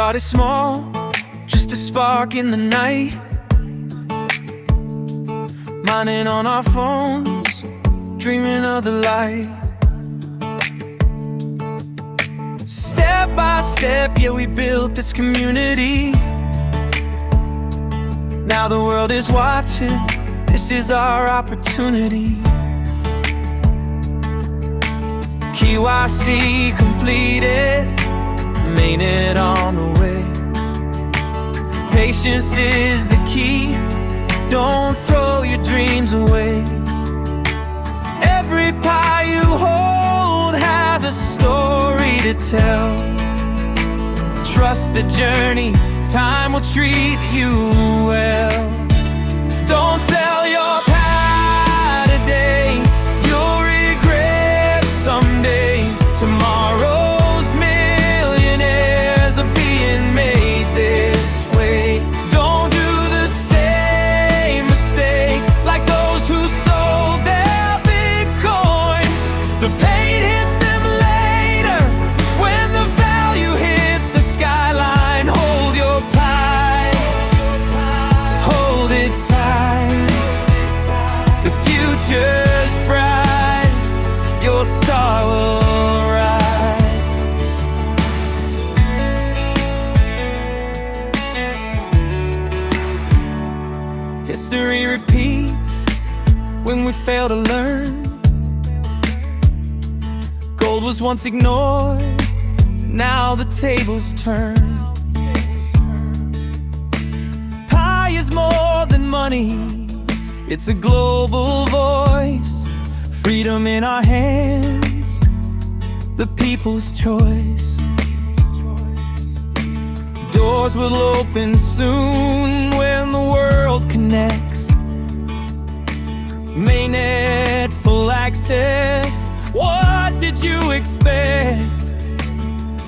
started small, just a spark in the night, mining on our phones, dreaming of the light. Step by step, yeah, we built this community. Now the world is watching, this is our opportunity. KYC completed, mainnet on the way. Patience is the key, don't throw your dreams away. Every pie you hold has a story to tell. Trust the journey, time will treat you well. Don't sell your pie today, you'll regret someday. Tomorrow's millionaires are being made this way. Don't do the same mistake like those who sold their Bitcoin. The pain hit them later when the value hit the skyline. Hold your pie, hold it tight. The future's bright, your star will rise. History repeats when we fail to learn. Gold was once ignored, now the tables turn. Pie is more than money, it's a global voice. Freedom in our hands, the people's choice. Doors will open soon when the world connects. Mainnet full access, what did you expect?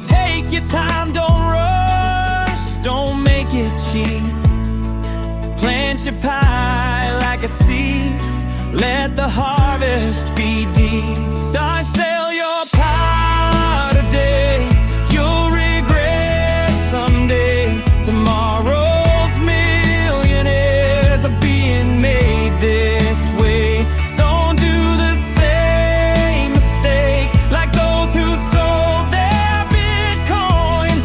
Take your time, don't rush, don't make it cheap. Plant your pie like a seed, let the harvest be deep. Don't sell your pie today, you'll regret someday. Tomorrow's millionaires are being made this way. Don't do the same mistake like those who sold their Bitcoin.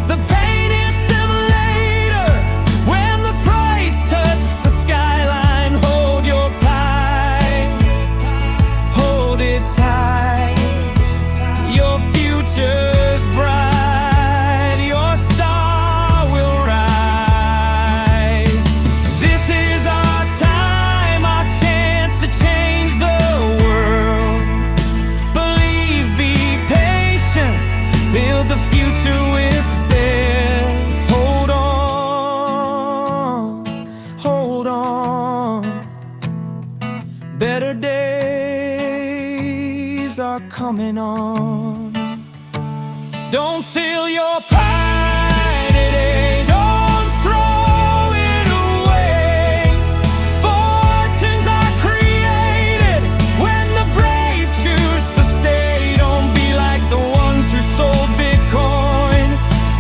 The pain hit them later when the price touched the skyline. Hold your pie, hold it tight. Your future's bright, your star will rise. This is our time, our chance to change the world. Believe, be patient, build the future with faith. Hold on, better days are coming on. Don't sell your pie today, don't throw it away. Fortunes are created when the brave choose to stay. Don't be like the ones who sold Bitcoin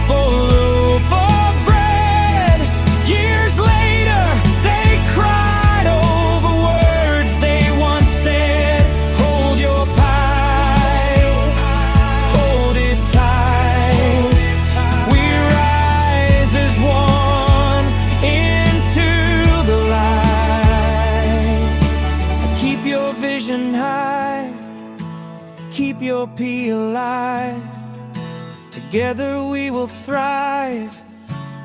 for a loaf of bread. Years later, they cried over words they once said. Hold your pie, hold it tight. We rise as one into the light. Keep your vision high, keep your pea alive. Together we will thrive,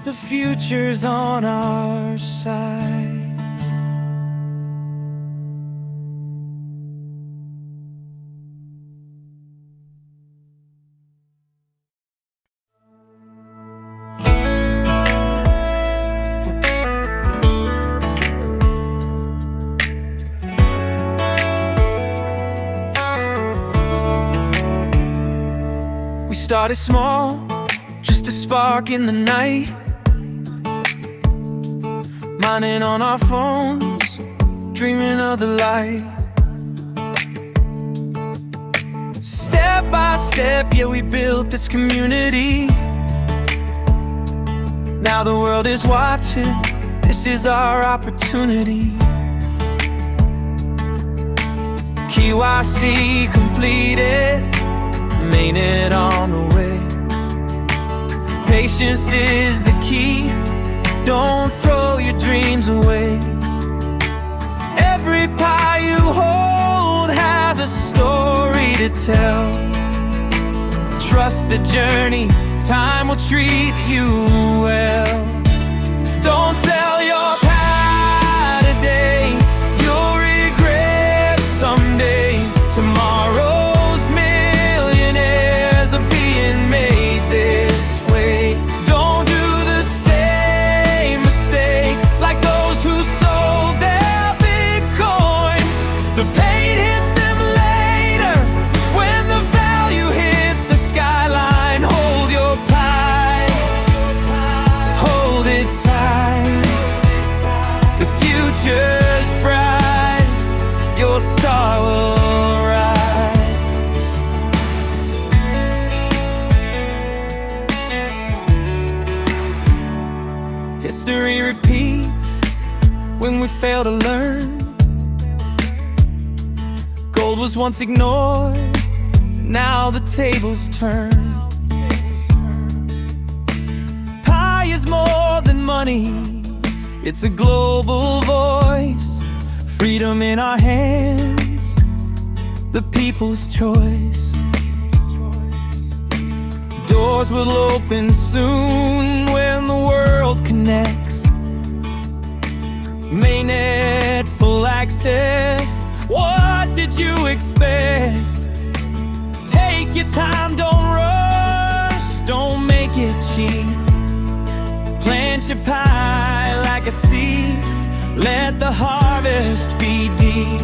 the future's on our side. We started small, just a spark in the night, mining on our phones, dreaming of the light. Step by step, yeah, we built this community. Now the world is watching, this is our opportunity. KYC completed, mainnet on the way. Patience is the key, don't throw your dreams away. Every pie you hold has a story to tell. Trust the journey, time will treat you well. Don't sell your pie today, you'll regret someday. Tomorrow's millionaires are being made this way. Don't do the same mistake like those who sold their Bitcoin. The pain hit them later when the value hit the skyline. Hold your pie, hold it tight. The future's bright, your star will rise. History repeats when we fail to learn. Gold was once ignored, now the tables turn. Pie is more than money, it's a global voice. Freedom in our hands, the people's choice. Doors will open soon when the world connects. Mainnet full access, what did you expect? Take your time, don't rush, don't make it cheap. Plant your pie like a seed, let the harvest be deep.